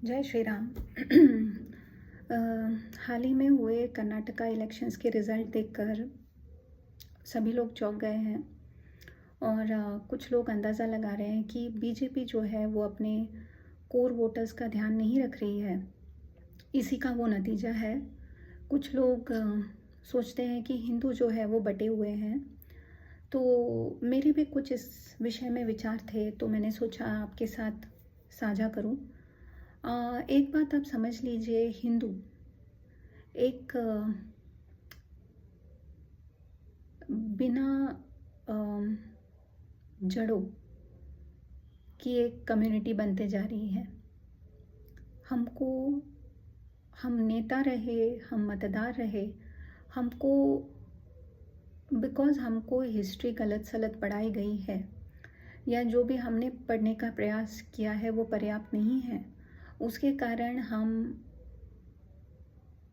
जय श्री राम। अ, हाल ही में हुए कर्नाटका इलेक्शंस के रिज़ल्ट देखकर सभी लोग चौंक गए हैं और कुछ लोग अंदाज़ा लगा रहे हैं कि बीजेपी जो है वो अपने कोर वोटर्स का ध्यान नहीं रख रही है। इसी का वो नतीजा है। कुछ लोग सोचते हैं कि हिंदू जो है वो बटे हुए हैं। तो मेरे भी कुछ इस विषय में विचार थे, तो मैंने सोचा आपके साथ साझा करूं। एक बात आप समझ लीजिए, हिंदू एक बिना जड़ों की एक कम्युनिटी बनते जा रही है। हमको, हम नेता रहे, हम मतदार रहे, हमको बिकॉज़ हमको हिस्ट्री गलत सलत पढ़ाई गई है या जो भी हमने पढ़ने का प्रयास किया है वो पर्याप्त नहीं है, उसके कारण हम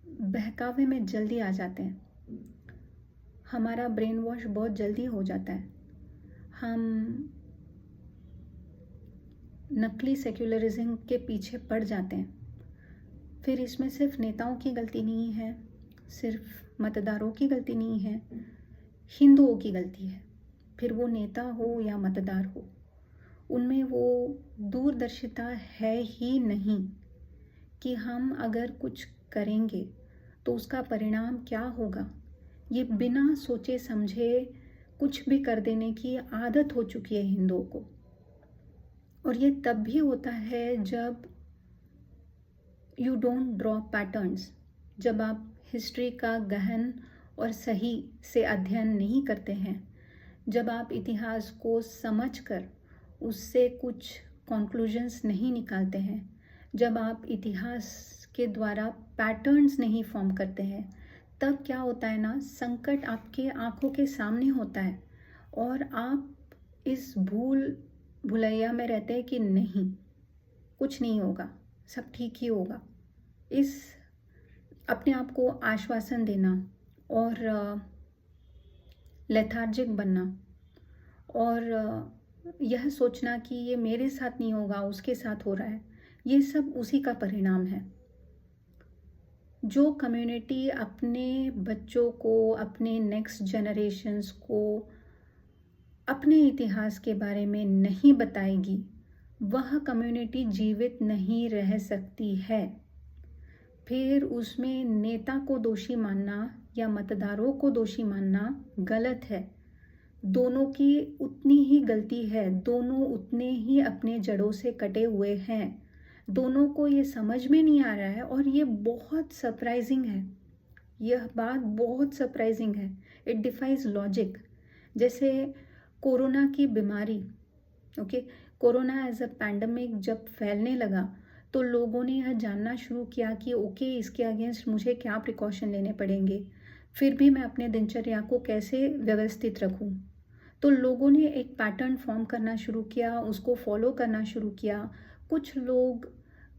बहकावे में जल्दी आ जाते हैं। हमारा ब्रेन वॉश बहुत जल्दी हो जाता है। हम नकली सेक्युलरिज्म के पीछे पड़ जाते हैं। फिर इसमें सिर्फ नेताओं की गलती नहीं है, सिर्फ मतदारों की गलती नहीं है, हिंदुओं की गलती है। फिर वो नेता हो या मतदार हो, उनमें वो दूरदर्शिता है ही नहीं कि हम अगर कुछ करेंगे तो उसका परिणाम क्या होगा। ये बिना सोचे समझे कुछ भी कर देने की आदत हो चुकी है हिंदुओं को। और ये तब भी होता है जब यू डोंट ड्रॉ पैटर्न्स, जब आप हिस्ट्री का गहन और सही से अध्ययन नहीं करते हैं, जब आप इतिहास को समझकर उससे कुछ कॉन्क्लूजन्स नहीं निकालते हैं, जब आप इतिहास के द्वारा पैटर्न्स नहीं फॉर्म करते हैं, तब क्या होता है ना, संकट आपके आंखों के सामने होता है और आप इस भुलैया में रहते हैं कि नहीं, कुछ नहीं होगा, सब ठीक ही होगा। इस अपने आप को आश्वासन देना और लेथार्जिक बनना और यह सोचना कि ये मेरे साथ नहीं होगा, उसके साथ हो रहा है, ये सब उसी का परिणाम है। जो कम्युनिटी अपने बच्चों को, अपने नेक्स्ट जनरेशन्स को अपने इतिहास के बारे में नहीं बताएगी, वह कम्युनिटी जीवित नहीं रह सकती है। फिर उसमें नेता को दोषी मानना या मतदारों को दोषी मानना गलत है। दोनों की उतनी ही गलती है, दोनों उतने ही अपने जड़ों से कटे हुए हैं। दोनों को ये समझ में नहीं आ रहा है और ये बहुत सरप्राइजिंग है। यह बात बहुत सरप्राइजिंग है। It defies logic. जैसे कोरोना की बीमारी, okay, corona as a pandemic जब फैलने लगा तो लोगों ने यह जानना शुरू किया कि ओके, इसके अगेंस्ट मुझे क्या प्रिकॉशन लेने पड़ेंगे, फिर भी मैं अपने दिनचर्या को कैसे व्यवस्थित रखूं। तो लोगों ने एक पैटर्न फॉर्म करना शुरू किया, उसको फॉलो करना शुरू किया। कुछ लोग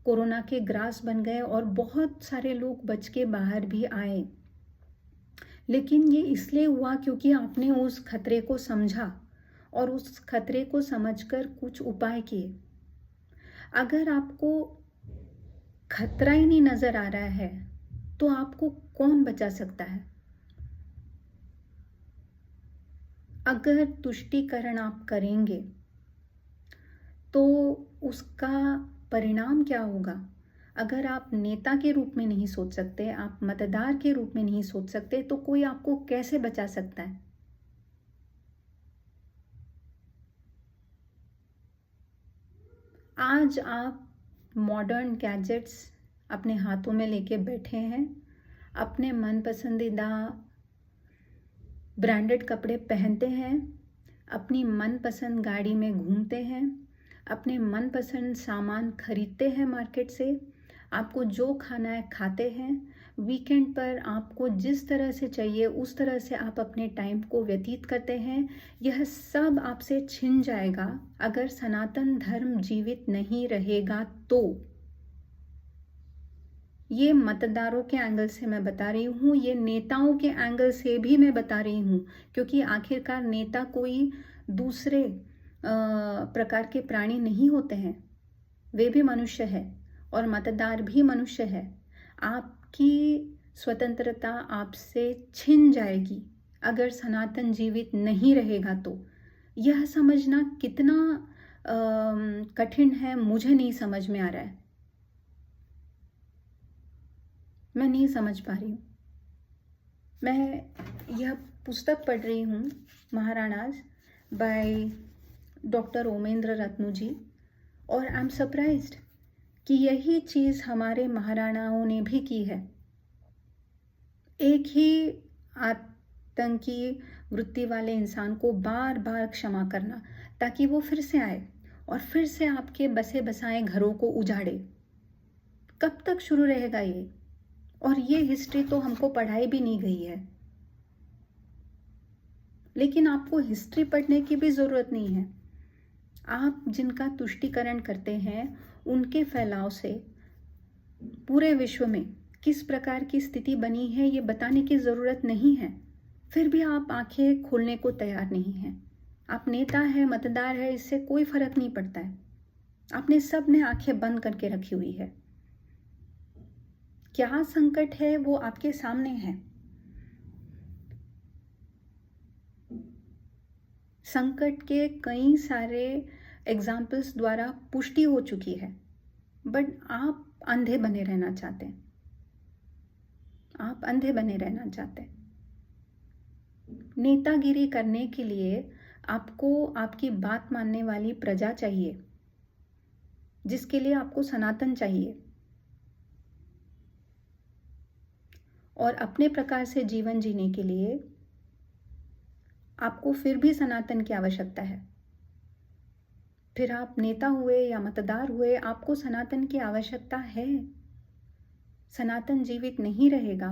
कोरोना के ग्रास बन गए और बहुत सारे लोग बच के बाहर भी आए। लेकिन ये इसलिए हुआ क्योंकि आपने उस खतरे को समझा और उस खतरे को समझकर कुछ उपाय किए। अगर आपको खतरा ही नहीं नजर आ रहा है तो आपको कौन बचा सकता है। अगर तुष्टीकरण आप करेंगे तो उसका परिणाम क्या होगा। अगर आप नेता के रूप में नहीं सोच सकते, आप मतदार के रूप में नहीं सोच सकते, तो कोई आपको कैसे बचा सकता है। आज आप मॉडर्न गैजेट्स अपने हाथों में लेके बैठे हैं, अपने मन पसंदीदा ब्रांडेड कपड़े पहनते हैं, अपनी मनपसंद गाड़ी में घूमते हैं, अपने मनपसंद सामान खरीदते हैं मार्केट से, आपको जो खाना है खाते हैं। वीकेंड पर आपको जिस तरह से चाहिए उस तरह से आप अपने टाइम को व्यतीत करते हैं। यह सब आपसे छिन जाएगा अगर सनातन धर्म जीवित नहीं रहेगा तो। ये मतदारों के एंगल से मैं बता रही हूँ, ये नेताओं के एंगल से भी मैं बता रही हूँ, क्योंकि आखिरकार नेता कोई दूसरे प्रकार के प्राणी नहीं होते हैं, वे भी मनुष्य है और मतदार भी मनुष्य है। आपकी स्वतंत्रता आपसे छिन जाएगी अगर सनातन जीवित नहीं रहेगा। तो यह समझना कितना कठिन है मुझे नहीं समझ में आ रहा है। मैं नहीं समझ पा रही हूँ। मैं यह पुस्तक पढ़ रही हूँ महाराणाज बाय डॉक्टर ओमेंद्र रत्नू जी, और आई एम सरप्राइज्ड कि यही चीज़ हमारे महाराणाओं ने भी की है। एक ही आतंकी वृत्ति वाले इंसान को बार बार क्षमा करना ताकि वो फिर से आए और फिर से आपके बसे बसाए घरों को उजाड़े। कब तक शुरू रहेगा ये? और ये हिस्ट्री तो हमको पढ़ाई भी नहीं गई है। लेकिन आपको हिस्ट्री पढ़ने की भी ज़रूरत नहीं है। आप जिनका तुष्टीकरण करते हैं उनके फैलाव से पूरे विश्व में किस प्रकार की स्थिति बनी है ये बताने की ज़रूरत नहीं है। फिर भी आप आंखें खोलने को तैयार नहीं हैं। आप नेता है, मतदार है, इससे कोई फर्क नहीं पड़ता है। आपने सब ने आंखें बंद करके रखी हुई है। क्या संकट है वो आपके सामने है। संकट के कई सारे एग्जाम्पल्स द्वारा पुष्टि हो चुकी है, बट आप अंधे बने रहना चाहते हैं। आप अंधे बने रहना चाहते हैं। नेतागिरी करने के लिए आपको आपकी बात मानने वाली प्रजा चाहिए, जिसके लिए आपको सनातन चाहिए। और अपने प्रकार से जीवन जीने के लिए आपको फिर भी सनातन की आवश्यकता है। फिर आप नेता हुए या मतदार हुए, आपको सनातन की आवश्यकता है। सनातन जीवित नहीं रहेगा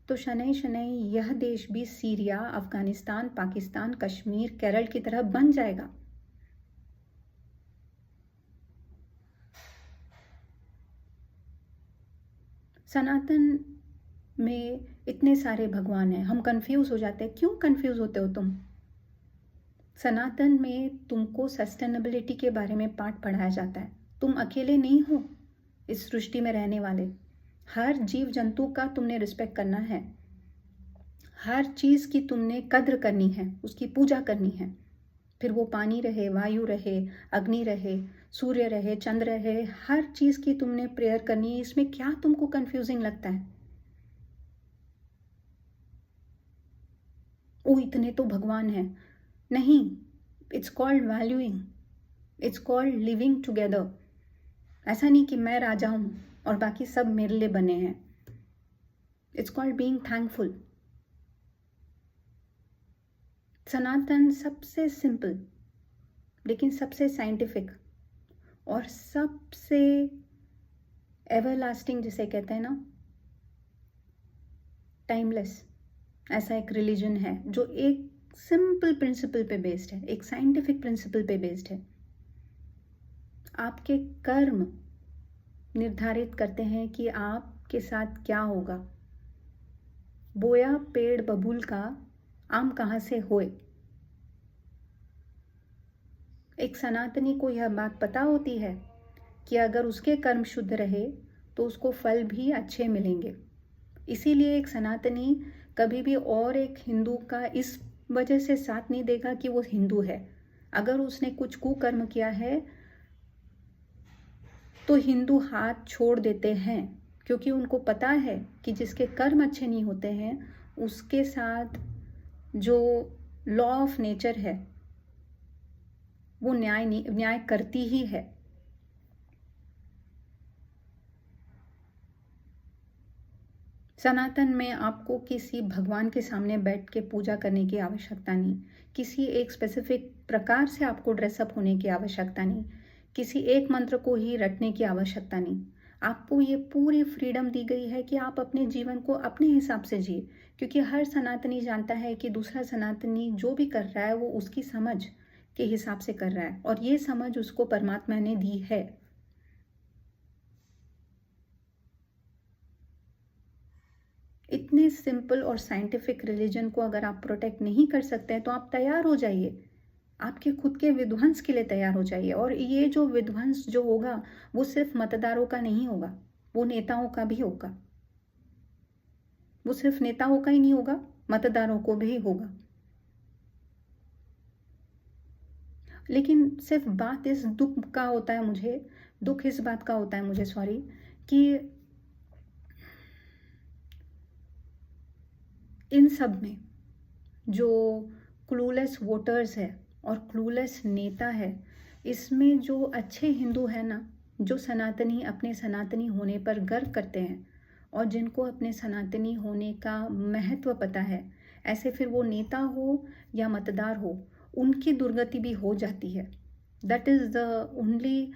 तो शनै शनै यह देश भी सीरिया, अफगानिस्तान, पाकिस्तान, कश्मीर, केरल की तरह बन जाएगा। सनातन में इतने सारे भगवान हैं, हम कंफ्यूज हो जाते हैं। क्यों कंफ्यूज होते हो तुम? सनातन में तुमको सस्टेनेबिलिटी के बारे में पाठ पढ़ाया जाता है। तुम अकेले नहीं हो इस सृष्टि में रहने वाले। हर जीव जंतु का तुमने रिस्पेक्ट करना है। हर चीज़ की तुमने कद्र करनी है, उसकी पूजा करनी है। फिर वो पानी रहे, वायु रहे, अग्नि रहे, सूर्य रहे, चंद्र रहे, हर चीज़ की तुमने प्रेयर करनी है। इसमें क्या तुमको कंफ्यूजिंग लगता है? ओ इतने तो भगवान हैं। नहीं, it's called valuing, it's called living together. ऐसा नहीं कि मैं राजा हूँ और बाकी सब मेरे लिए बने हैं। It's called being thankful. Sanatan सबसे सिंपल लेकिन सबसे साइंटिफिक और सबसे एवरलास्टिंग जिसे कहते हैं ना, टाइमलेस, ऐसा एक रिलीजन है जो एक सिंपल प्रिंसिपल पे बेस्ड है, एक साइंटिफिक प्रिंसिपल पे बेस्ड है। आपके कर्म निर्धारित करते हैं कि आपके साथ क्या होगा। बोया पेड़ बबूल का, आम कहाँ से होए। एक सनातनी को यह बात पता होती है कि अगर उसके कर्म शुद्ध रहे तो उसको फल भी अच्छे मिलेंगे। इसीलिए एक सनातनी कभी भी और एक हिंदू का इस वजह से साथ नहीं देगा कि वो हिंदू है। अगर उसने कुछ कुकर्म किया है तो हिंदू हाथ छोड़ देते हैं, क्योंकि उनको पता है कि जिसके कर्म अच्छे नहीं होते हैं उसके साथ जो लॉ ऑफ नेचर है वो न्याय करती ही है। सनातन में आपको किसी भगवान के सामने बैठ के पूजा करने की आवश्यकता नहीं, किसी एक स्पेसिफिक प्रकार से आपको ड्रेसअप होने की आवश्यकता नहीं, किसी एक मंत्र को ही रटने की आवश्यकता नहीं। आपको ये पूरी फ्रीडम दी गई है कि आप अपने जीवन को अपने हिसाब से जिए, क्योंकि हर सनातनी जानता है कि दूसरा सनातनी जो भी कर रहा है वो उसकी समझ के हिसाब से कर रहा है, और ये समझ उसको परमात्मा ने दी है। इतने सिंपल और साइंटिफिक रिलीजन को अगर आप प्रोटेक्ट नहीं कर सकते हैं तो आप तैयार हो जाइए। आपके खुद के विध्वंस के लिए तैयार हो जाइए। और ये जो विध्वंस जो होगा वो सिर्फ मतदारों का नहीं होगा, वो नेताओं का भी होगा। वो सिर्फ नेताओं का ही नहीं होगा, मतदारों को भी होगा। लेकिन सिर्फ बात इस दुख का होता है मुझे, दुख इस बात का होता है मुझे, सॉरी, कि इन सब में जो क्लूलेस वोटर्स है और क्लूलेस नेता है, इसमें जो अच्छे हिंदू है ना, जो सनातनी, अपने सनातनी होने पर गर्व करते हैं और जिनको अपने सनातनी होने का महत्व पता है, ऐसे फिर वो नेता हो या मतदार हो, उनकी दुर्गति भी हो जाती है। That is the only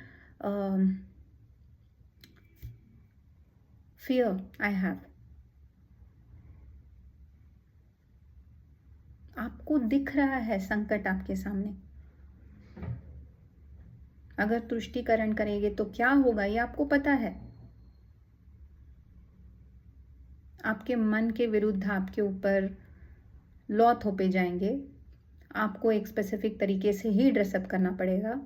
fear I have. आपको दिख रहा है संकट आपके सामने, अगर तुष्टीकरण करेंगे तो क्या होगा ये आपको पता है। आपके मन के विरुद्ध आपके ऊपर लॉ थोपे जाएंगे, आपको एक स्पेसिफिक तरीके से ही ड्रेसअप करना पड़ेगा।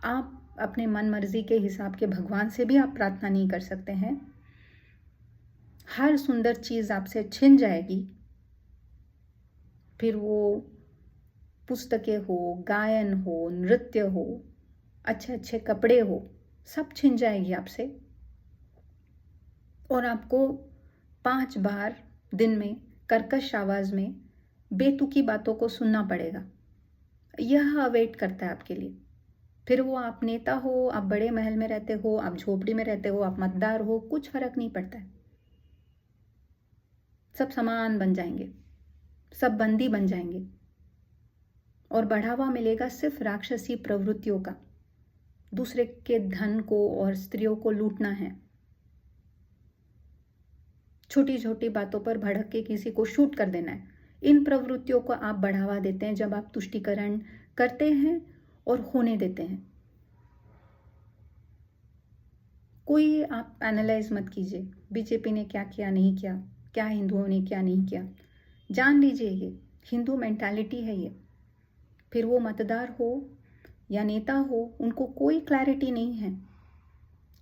आप अपने मन मर्जी के हिसाब के भगवान से भी आप प्रार्थना नहीं कर सकते हैं। हर सुंदर चीज़ आपसे छिन जाएगी, फिर वो पुस्तकें हो, गायन हो, नृत्य हो, अच्छे अच्छे कपड़े हो, सब छिन जाएगी आपसे। और आपको 5 बार दिन में कर्कश आवाज़ में बेतुकी बातों को सुनना पड़ेगा। यह अवेट करता है आपके लिए। फिर वो आप नेता हो, आप बड़े महल में रहते हो, आप झोपड़ी में रहते हो, आप मतदार हो, कुछ फर्क नहीं पड़ता है। सब समान बन जाएंगे, सब बंदी बन जाएंगे और बढ़ावा मिलेगा सिर्फ राक्षसी प्रवृत्तियों का। दूसरे के धन को और स्त्रियों को लूटना है, छोटी छोटी बातों पर भड़क के किसी को शूट कर देना है। इन प्रवृत्तियों को आप बढ़ावा देते हैं जब आप तुष्टीकरण करते हैं और होने देते हैं। कोई आप एनालाइज मत कीजिए बीजेपी ने क्या किया नहीं किया, क्या हिंदुओं ने क्या नहीं किया। जान लीजिए ये हिंदू मेंटालिटी है ये। फिर वो मतदार हो या नेता हो, उनको कोई क्लैरिटी नहीं है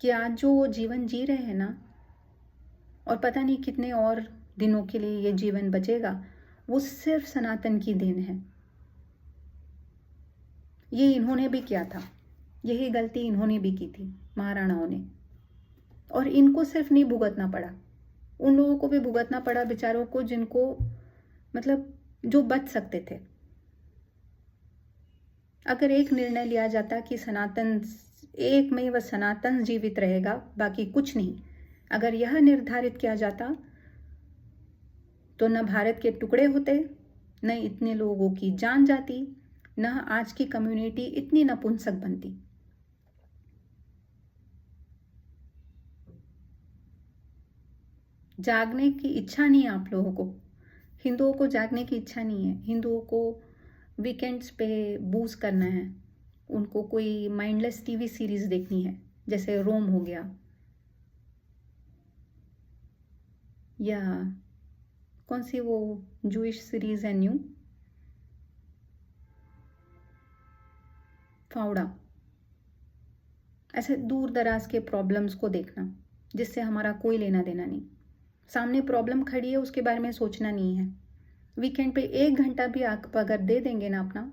कि आज जो वो जीवन जी रहे हैं ना, और पता नहीं कितने और दिनों के लिए ये जीवन बचेगा, वो सिर्फ सनातन की देन है। ये इन्होंने भी किया था, यही गलती इन्होंने भी की थी, महाराणाओं ने। और इनको सिर्फ नहीं भुगतना पड़ा, उन लोगों को भी भुगतना पड़ा बेचारों को, जिनको मतलब जो बच सकते थे। अगर एक निर्णय लिया जाता कि सनातन, एक में वह सनातन जीवित रहेगा, बाकी कुछ नहीं, अगर यह निर्धारित किया जाता तो न भारत के टुकड़े होते, न इतने लोगों की जान जाती, न आज की कम्युनिटी इतनी नपुंसक बनती। जागने की इच्छा नहीं है आप लोगों को, हिंदुओं को जागने की इच्छा नहीं है। हिंदुओं को वीकेंड्स पे बूज करना है, उनको कोई माइंडलेस टीवी सीरीज देखनी है, जैसे रोम हो गया, या कौन सी वो जूइश सीरीज है न्यू, फावड़ा। ऐसे दूर दराज के प्रॉब्लम्स को देखना जिससे हमारा कोई लेना देना नहीं। सामने प्रॉब्लम खड़ी है, उसके बारे में सोचना नहीं है। वीकेंड पे 1 घंटा भी आप अगर दे देंगे ना अपना,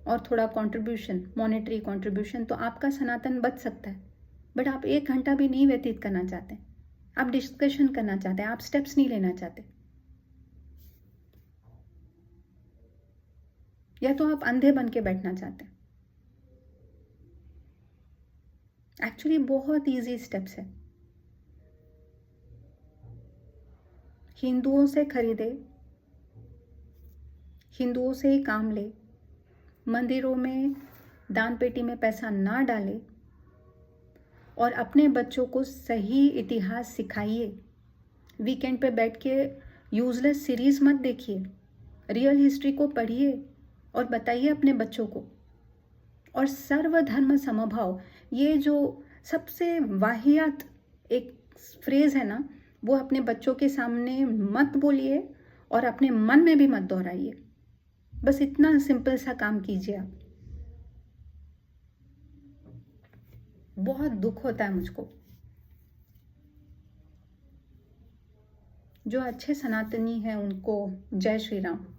और थोड़ा कंट्रीब्यूशन, मॉनेटरी कंट्रीब्यूशन, तो आपका सनातन बच सकता है। बट आप 1 घंटा भी नहीं व्यतीत करना चाहते, आप डिस्कशन करना चाहते हैं, आप स्टेप्स नहीं लेना चाहते, या तो आप अंधे बन के बैठना चाहते हैं। एक्चुअली बहुत इजी स्टेप्स है। हिंदुओं से खरीदे, हिंदुओं से ही काम ले, मंदिरों में दान पेटी में पैसा ना डाले, और अपने बच्चों को सही इतिहास सिखाइए। वीकेंड पे बैठ के यूजलेस सीरीज मत देखिए, रियल हिस्ट्री को पढ़िए और बताइए अपने बच्चों को। और सर्वधर्म समभाव, ये जो सबसे वाहियात एक फ्रेज है ना, वो अपने बच्चों के सामने मत बोलिए और अपने मन में भी मत दोहराइए। बस इतना सिंपल सा काम कीजिए आप। बहुत दुख होता है मुझको। जो अच्छे सनातनी हैं उनको जय श्री राम।